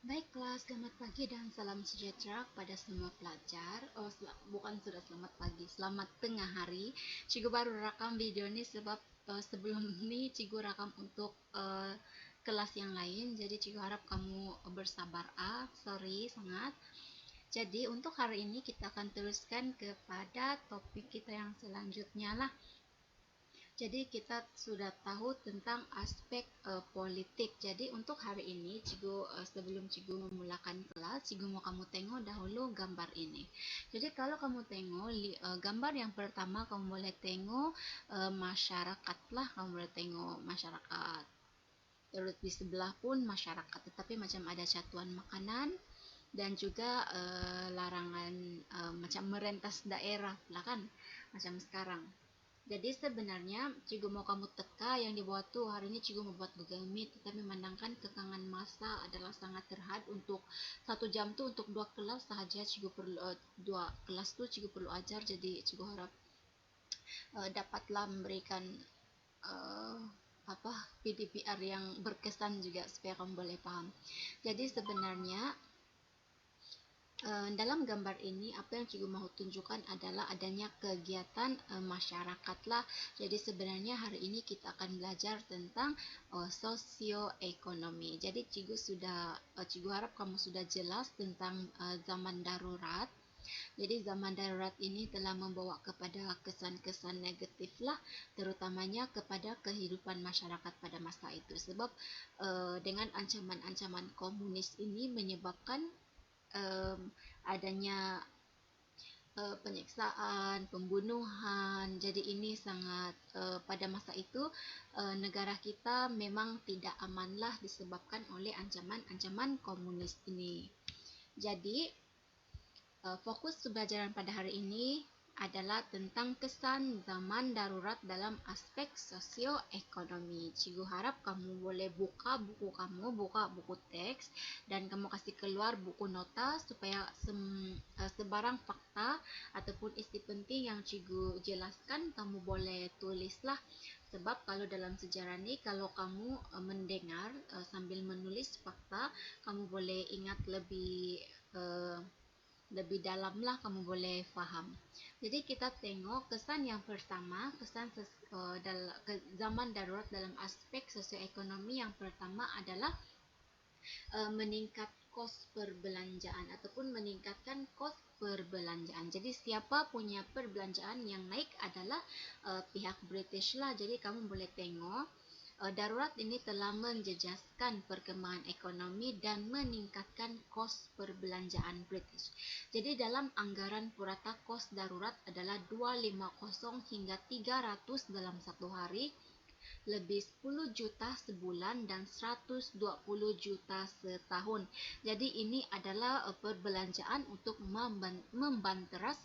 Baiklah, selamat pagi dan salam sejahtera kepada semua pelajar. Bukan sudah selamat pagi, selamat tengah hari. Cikgu baru rakam video ini sebab sebelum ini cikgu rakam untuk kelas yang lain. Jadi cikgu harap kamu bersabar. Sorry sangat. Jadi untuk hari ini kita akan teruskan kepada topik kita yang selanjutnya lah. Jadi kita sudah tahu tentang aspek politik. Jadi untuk hari ini, sebelum cikgu memulakan kelas, cikgu mau kamu tengok dahulu gambar ini. Jadi kalau kamu tengok gambar yang pertama, kamu boleh tengok masyarakat lah, kamu boleh tengok masyarakat. Terus di sebelah pun masyarakat, tetapi macam ada satuan makanan dan juga larangan macam merentas daerah lah kan, macam sekarang. Jadi sebenarnya cikgu mau kamu teka yang dibuat tuh hari ini cikgu membuat Google Meet, tetapi memandangkan kekangan masa adalah sangat terhad untuk 1 jam tuh untuk 2 kelas sahaja cikgu perlu 2 kelas tuh cikgu perlu ajar. Jadi cikgu harap dapatlah memberikan uh, PDPR yang berkesan juga supaya kamu boleh paham. Jadi sebenarnya dalam gambar ini apa yang cikgu mahu tunjukkan adalah adanya kegiatan masyarakat lah. Jadi sebenarnya hari ini kita akan belajar tentang sosioekonomi. Jadi cikgu harap kamu sudah jelas tentang zaman darurat. Jadi zaman darurat ini telah membawa kepada kesan-kesan negatif lah, terutamanya kepada kehidupan masyarakat pada masa itu. Sebab dengan ancaman-ancaman komunis ini menyebabkan adanya penyiksaan, pembunuhan. Jadi ini sangat pada masa itu negara kita memang tidak amanlah disebabkan oleh ancaman-ancaman komunis ini. Jadi fokus pembelajaran pada hari ini adalah tentang kesan zaman darurat dalam aspek sosioekonomi. Cikgu harap kamu boleh buka buku teks dan kamu kasih keluar buku nota supaya sebarang fakta ataupun isi penting yang cikgu jelaskan kamu boleh tulislah. Sebab kalau dalam sejarah ni kalau kamu mendengar sambil menulis fakta, kamu boleh ingat lebih dalam lah, kamu boleh faham. Jadi kita tengok kesan yang pertama, zaman darurat dalam aspek sosioekonomi yang pertama adalah meningkat kos perbelanjaan ataupun meningkatkan kos perbelanjaan. Jadi siapa punya perbelanjaan yang naik adalah pihak British lah. Jadi kamu boleh tengok darurat ini telah menjejaskan perkembangan ekonomi dan meningkatkan kos perbelanjaan British. Jadi dalam anggaran purata kos darurat adalah 250 hingga 300 dalam satu hari, lebih 10 juta sebulan dan 120 juta setahun. Jadi ini adalah perbelanjaan untuk membanteras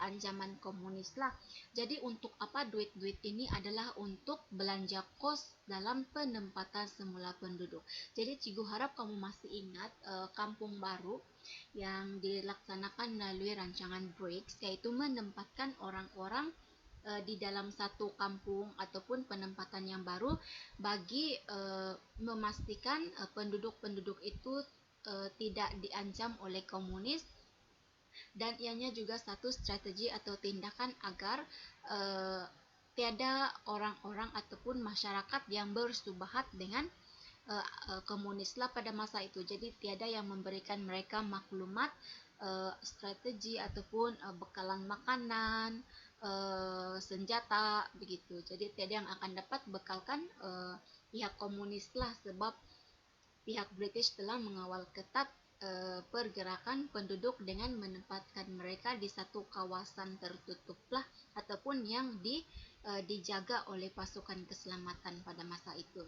ancaman komunis lah. Jadi untuk apa duit-duit ini adalah untuk belanja kos dalam penempatan semula penduduk. Jadi cikgu harap kamu masih ingat kampung baru yang dilaksanakan melalui rancangan BRICS, yaitu menempatkan orang-orang di dalam satu kampung ataupun penempatan yang baru bagi memastikan penduduk-penduduk itu tidak diancam oleh komunis, dan ianya juga satu strategi atau tindakan agar tiada orang-orang ataupun masyarakat yang bersubahat dengan komunis lah pada masa itu. Jadi tiada yang memberikan mereka maklumat strategi ataupun bekalan makanan, senjata begitu. Jadi tiada yang akan dapat bekalkan pihak komunis lah, sebab pihak British telah mengawal ketat pergerakan penduduk dengan menempatkan mereka di satu kawasan tertutup lah ataupun yang dijaga oleh pasukan keselamatan pada masa itu.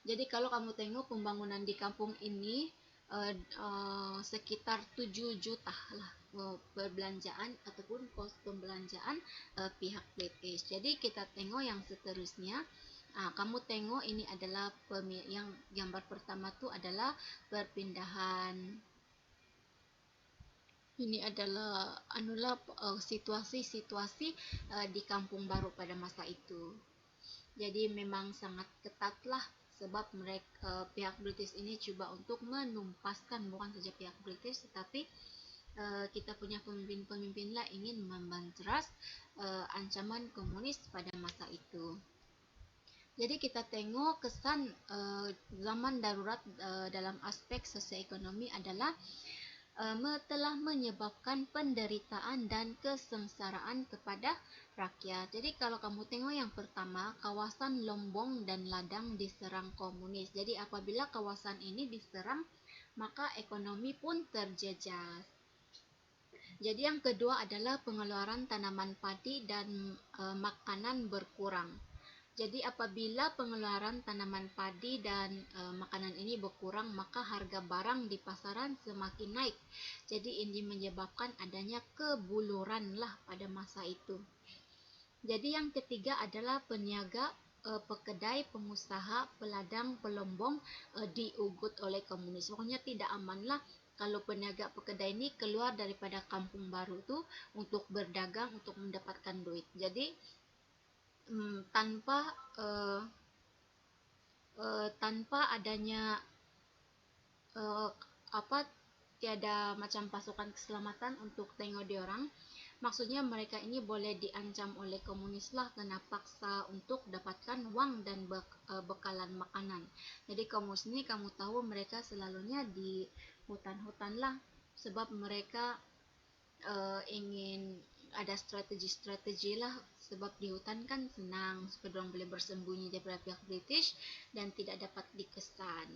Jadi kalau kamu tengok pembangunan di kampung ini sekitar 7 juta lah perbelanjaan ataupun kos pembelanjaan pihak British. Jadi kita tengok yang seterusnya. Kamu tengok ini adalah yang gambar pertama tu adalah perpindahan. Ini adalah situasi-situasi di kampung baru pada masa itu. Jadi memang sangat ketatlah sebab mereka pihak British ini coba untuk menumpaskan, bukan saja pihak British tetapi kita punya pemimpin-pemimpin lah ingin membanteras ancaman komunis pada masa itu. Jadi kita tengok kesan zaman darurat dalam aspek sosioekonomi adalah telah menyebabkan penderitaan dan kesengsaraan kepada rakyat. Jadi kalau kamu tengok yang pertama, kawasan Lombong dan Ladang diserang komunis. Jadi apabila kawasan ini diserang, maka ekonomi pun terjejas. Jadi yang kedua adalah pengeluaran tanaman padi dan makanan berkurang. Jadi apabila pengeluaran tanaman padi dan makanan ini berkurang, maka harga barang di pasaran semakin naik. Jadi ini menyebabkan adanya kebuluran lah pada masa itu. Jadi yang ketiga adalah peniaga, pekedai, pengusaha, peladang, pelombong diugut oleh komunis. Pokoknya tidak aman lah kalau peniaga pekedai ini keluar daripada Kampung Baru itu untuk berdagang, untuk mendapatkan duit. Jadi tanpa adanya tiada macam pasukan keselamatan untuk tengok diorang, maksudnya mereka ini boleh diancam oleh komunis lah, kena paksa untuk dapatkan wang dan bekalan makanan. Jadi komunis ini kamu tahu mereka selalunya di hutan-hutan lah, sebab mereka ingin ada strategi-strategi lah, sebab di hutan kan senang supaya boleh bersembunyi daripada pihak British dan tidak dapat dikesan.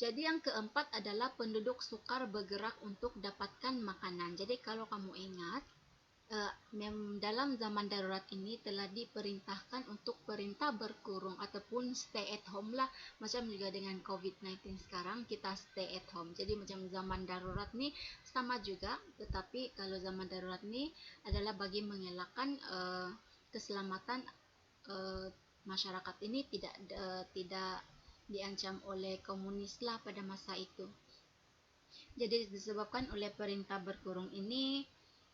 Jadi yang keempat adalah penduduk sukar bergerak untuk dapatkan makanan. Jadi kalau kamu ingat, dalam zaman darurat ini telah diperintahkan untuk perintah berkurung ataupun stay at home lah. Macam juga dengan COVID-19 sekarang, kita stay at home. Jadi macam zaman darurat ni sama juga, tetapi kalau zaman darurat ni adalah bagi mengelakkan keselamatan masyarakat ini tidak diancam oleh komunis lah pada masa itu. Jadi disebabkan oleh perintah berkurung ini,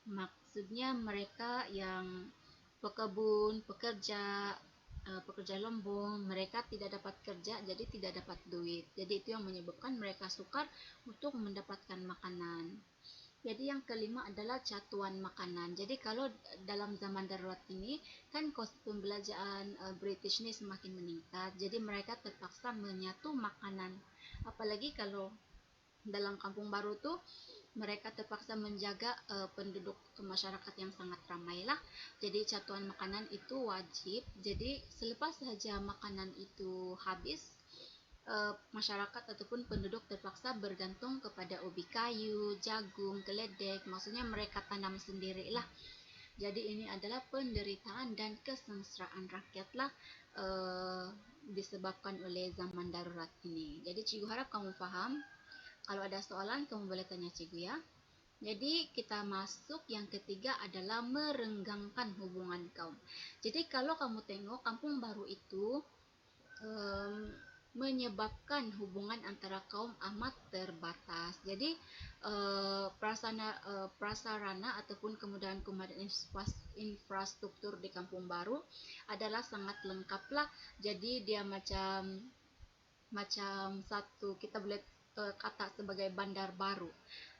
maksudnya mereka yang pekebun, pekerja lombong, mereka tidak dapat kerja, jadi tidak dapat duit. Jadi itu yang menyebabkan mereka sukar untuk mendapatkan makanan. Jadi yang kelima adalah catuan makanan. Jadi kalau dalam zaman darurat ini kan kos pembelanjaan British ini semakin meningkat. Jadi mereka terpaksa menyatu makanan. Apalagi kalau dalam Kampung Baru tuh mereka terpaksa menjaga penduduk masyarakat yang sangat ramai lah. Jadi catuan makanan itu wajib. Jadi selepas saja makanan itu habis, masyarakat ataupun penduduk terpaksa bergantung kepada ubi kayu, jagung, keledek. Maksudnya mereka tanam sendirilah. Jadi ini adalah penderitaan dan kesengsaraan rakyat lah disebabkan oleh zaman darurat ini. Jadi cikgu harap kamu faham. Kalau ada soalan kamu boleh tanya cikgu ya. Jadi kita masuk yang ketiga adalah merenggangkan hubungan kaum. Jadi kalau kamu tengok Kampung Baru itu menyebabkan hubungan antara kaum amat terbatas. Jadi prasarana ataupun kemudahan infrastruktur di Kampung Baru adalah sangat lengkap lah. Jadi dia macam satu, kita boleh kata sebagai bandar baru.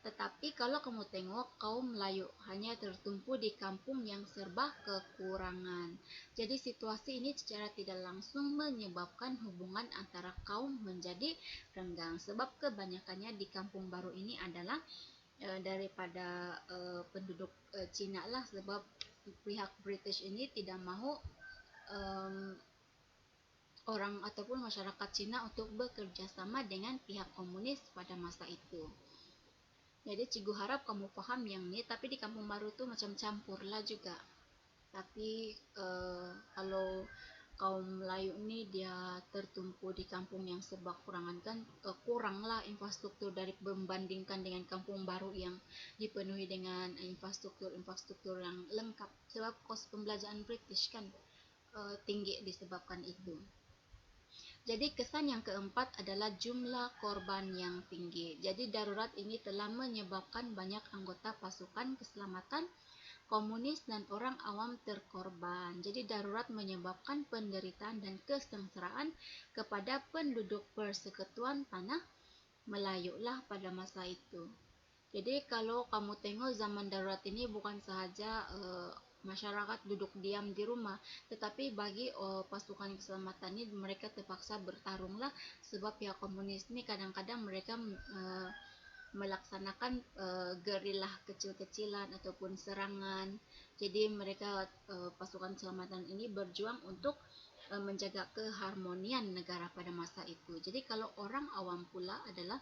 Tetapi kalau kamu tengok kaum Melayu hanya tertumpu di kampung yang serba kekurangan. Jadi situasi ini secara tidak langsung menyebabkan hubungan antara kaum menjadi renggang. Sebab kebanyakannya di Kampung Baru ini adalah daripada penduduk Cina lah. Sebab pihak British ini tidak mahu orang ataupun masyarakat Cina untuk bekerja sama dengan pihak komunis pada masa itu. Jadi cikgu harap kamu paham yang ini, tapi di Kampung Baru tu macam campur lah juga. Tapi kalau kaum Melayu ni dia tertumpu di kampung yang serba kurangan kan, kuranglah infrastruktur dari membandingkan dengan Kampung Baru yang dipenuhi dengan infrastruktur yang lengkap. Sebab kos pembelanjaan British kan tinggi disebabkan itu. Jadi kesan yang keempat adalah jumlah korban yang tinggi. Jadi darurat ini telah menyebabkan banyak anggota pasukan keselamatan komunis dan orang awam terkorban. Jadi darurat menyebabkan penderitaan dan kesengsaraan kepada penduduk Persekutuan Tanah Melayu lah pada masa itu. Jadi kalau kamu tengok zaman darurat ini bukan sahaja masyarakat duduk diam di rumah, tetapi bagi pasukan keselamatan ini mereka terpaksa bertarunglah, sebab pihak komunis ini kadang-kadang mereka melaksanakan gerillah kecil-kecilan ataupun serangan. Jadi mereka pasukan keselamatan ini berjuang untuk menjaga keharmonian negara pada masa itu. Jadi kalau orang awam pula adalah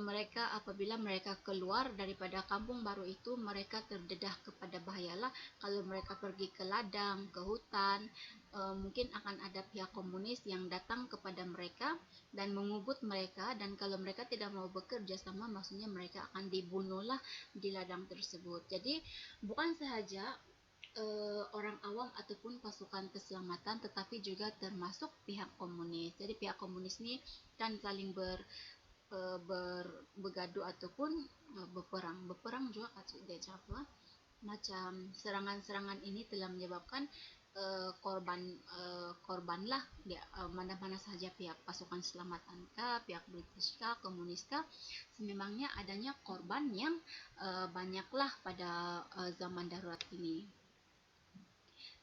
mereka apabila mereka keluar daripada kampung baru itu, mereka terdedah kepada bahayalah. Kalau mereka pergi ke ladang, ke hutan, mungkin akan ada pihak komunis yang datang kepada mereka dan mengubut mereka, dan kalau mereka tidak mau bekerja sama, maksudnya mereka akan dibunuhlah di ladang tersebut. Jadi bukan sahaja orang awam ataupun pasukan keselamatan, tetapi juga termasuk pihak komunis. Jadi pihak komunis ini kan saling bergaduh ataupun berperang juga dia cakap macam serangan-serangan ini telah menyebabkan korbanlah dia mana-mana sahaja, pihak pasukan selamatan kah, pihak British kah, komunis kah, sememangnya adanya korban yang banyaklah pada zaman darurat ini.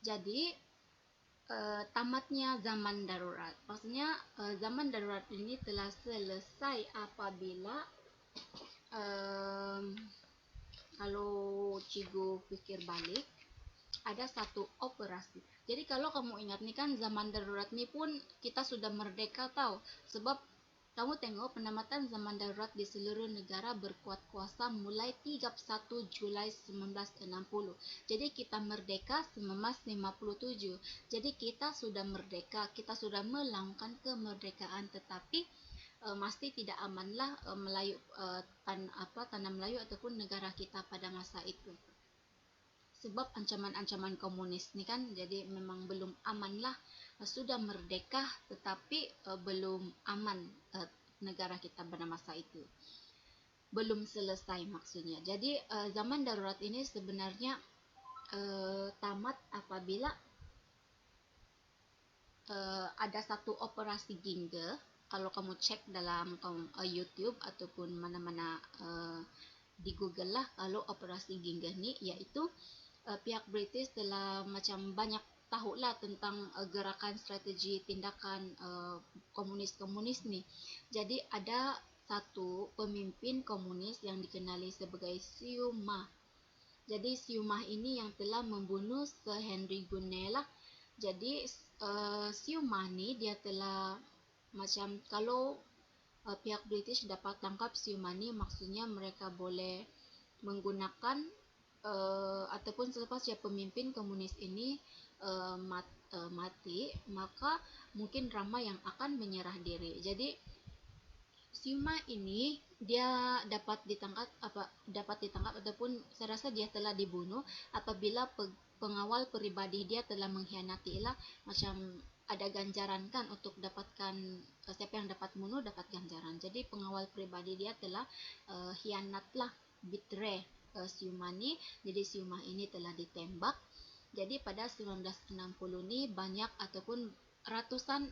Jadi tamatnya zaman darurat. Maksudnya zaman darurat ini telah selesai apabila kalau cikgu fikir balik, ada satu operasi. Jadi kalau kamu ingat nih kan, zaman darurat ini pun kita sudah merdeka tahu. Sebab kamu tengok penamatan zaman darurat di seluruh negara berkuat kuasa mulai 31 Julai 1960. Jadi kita merdeka 1957. Jadi kita sudah merdeka, kita sudah melangkah kemerdekaan, tetapi masih tidak amanlah Melayu tanah Melayu ataupun negara kita pada masa itu. Sebab ancaman-ancaman komunis ni kan, jadi memang belum aman lah. Sudah merdeka tetapi belum aman negara kita pada masa itu. Belum selesai maksudnya. Jadi zaman darurat ini sebenarnya tamat apabila ada satu operasi ginga. Kalau kamu cek dalam YouTube ataupun mana-mana di Google lah, kalau operasi ginga ni, iaitu pihak British telah macam banyak tahulah tentang gerakan strategi tindakan komunis-komunis ni. Jadi ada satu pemimpin komunis yang dikenali sebagai Siu Ma. Jadi Siu Ma ini yang telah membunuh Sir Henry Gunnell lah. Jadi Siu Ma ni dia telah macam, kalau pihak British dapat tangkap Siu Ma ni, maksudnya mereka boleh menggunakan ataupun selepas ya pemimpin komunis ini mati, maka mungkin ramai yang akan menyerah diri. Jadi Siu Ma ini dia dapat ditangkap ataupun saya rasa dia telah dibunuh apabila pengawal peribadi dia telah mengkhianati lah, macam ada ganjaran kan untuk dapatkan, siapa yang dapat bunuh dapat ganjaran. Jadi pengawal pribadi dia telah khianat lah, betray Siu Ma ni. Jadi Siu Ma ini telah ditembak. Jadi pada 1960 ni banyak ataupun ratusan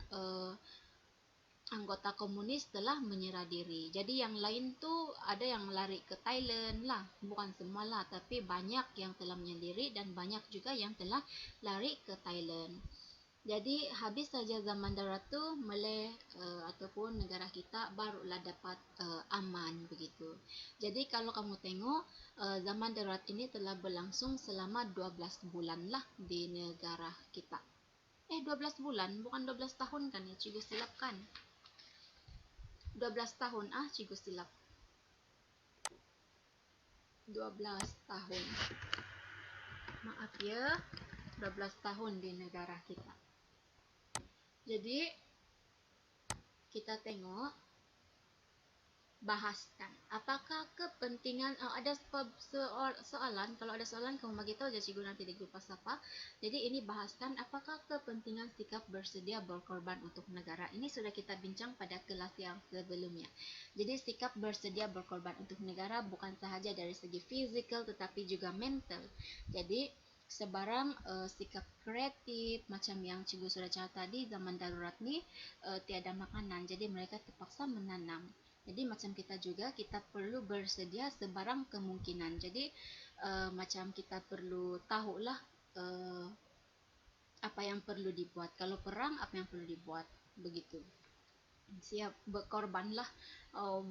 anggota komunis telah menyerah diri. Jadi yang lain tu ada yang lari ke Thailand lah, bukan semua lah, tapi banyak yang telah menyerah diri dan banyak juga yang telah lari ke Thailand. Jadi habis saja zaman darurat tu, Malay ataupun negara kita barulah dapat aman begitu. Jadi kalau kamu tengok zaman darurat ini telah berlangsung selama 12 bulan lah di negara kita. 12 bulan, bukan 12 tahun kan ya, cikgu silap kan? 12 tahun, cikgu silap. 12 tahun. Maaf ya, 12 tahun di negara kita. Jadi kita tengok bahaskan. Apakah kepentingan ada soalan, kalau ada soalan kamu bagi tahu aja cikgu nanti di grup apa. Jadi ini bahaskan apakah kepentingan sikap bersedia berkorban untuk negara. Ini sudah kita bincang pada kelas yang sebelumnya. Jadi sikap bersedia berkorban untuk negara bukan sahaja dari segi fisikal tetapi juga mental. Jadi sebarang sikap kreatif macam yang cikgu sudah catat tadi, zaman darurat nih tiada makanan, jadi mereka terpaksa menanam. Jadi macam kita juga, kita perlu bersedia sebarang kemungkinan. Jadi macam kita perlu tahulah apa yang perlu dibuat. Kalau perang, apa yang perlu dibuat. Begitu. Siap berkorbanlah,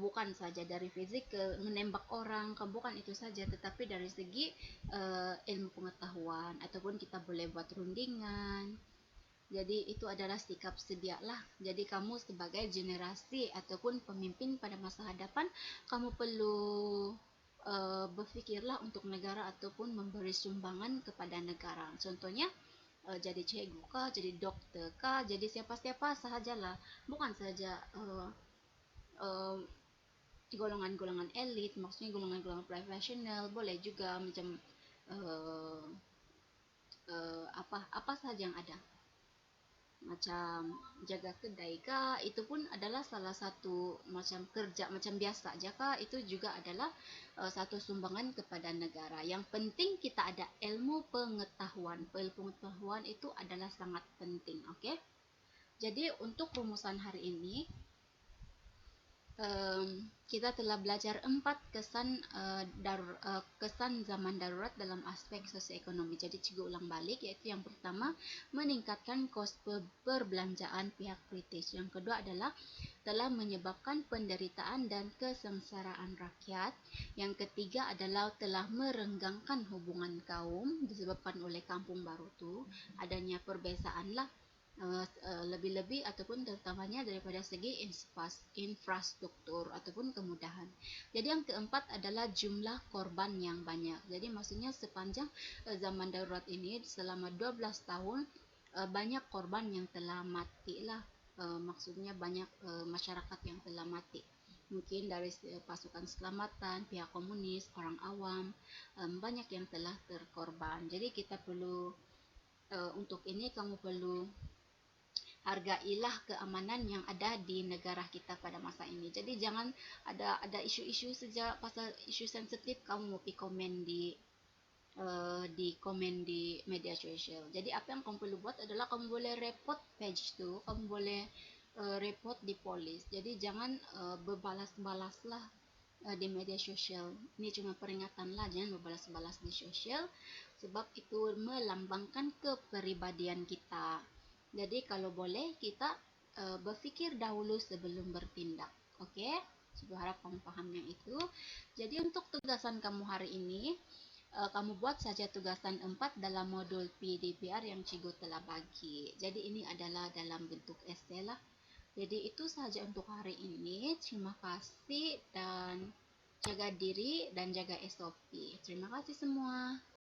bukan saja dari fisik ke menembak orang, bukan itu saja, tetapi dari segi ilmu pengetahuan, ataupun kita boleh buat rundingan. Jadi itu adalah sikap sedialah. Jadi kamu sebagai generasi ataupun pemimpin pada masa hadapan, kamu perlu berfikirlah untuk negara ataupun memberi sumbangan kepada negara. Contohnya jadi cikgu kah, jadi dokter kah, jadi siapa-siapa sahajalah. Bukan saja golongan-golongan elit, maksudnya golongan-golongan profesional, boleh juga macam apa saja yang ada. Macam jaga kedai kah, itu pun adalah salah satu macam kerja macam biasa aja kah, itu juga adalah satu sumbangan kepada negara. Yang penting kita ada ilmu pengetahuan. Ilmu pengetahuan itu adalah sangat penting, oke? Jadi untuk rumusan hari ini kita telah belajar 4 kesan zaman darurat dalam aspek sosioekonomi. Jadi cikgu ulang balik, yaitu yang pertama meningkatkan kos perbelanjaan pihak kritis. Yang kedua adalah telah menyebabkan penderitaan dan kesengsaraan rakyat. Yang ketiga adalah telah merenggangkan hubungan kaum disebabkan oleh kampung baru itu adanya perbezaan lah, lebih-lebih ataupun terutamanya daripada segi infrastruktur ataupun kemudahan. Jadi yang keempat adalah jumlah korban yang banyak. Jadi maksudnya sepanjang zaman darurat ini selama 12 tahun banyak korban yang telah mati lah. Maksudnya banyak masyarakat yang telah mati. Mungkin dari pasukan selamatan, pihak komunis, orang awam, banyak yang telah terkorban. Jadi kita perlu untuk ini kamu perlu hargailah keamanan yang ada di negara kita pada masa ini. Jadi jangan ada isu-isu saja pasal isu sensitif kamu mau komen di komen di media sosial. Jadi apa yang kamu perlu buat adalah kamu boleh report page tu, kamu boleh report di polis. Jadi jangan berbalas-balas lah di media sosial. Ini cuma peringatan lah, jangan berbalas-balas di sosial sebab itu melambangkan kepribadian kita. Jadi kalau boleh kita berfikir dahulu sebelum bertindak. Oke? Saya harap kamu paham yang itu. Jadi untuk tugasan kamu hari ini, kamu buat saja tugasan 4 dalam modul PDPR yang cikgu telah bagi. Jadi ini adalah dalam bentuk esai lah. Jadi itu saja untuk hari ini. Terima kasih dan jaga diri dan jaga SOP. Terima kasih semua.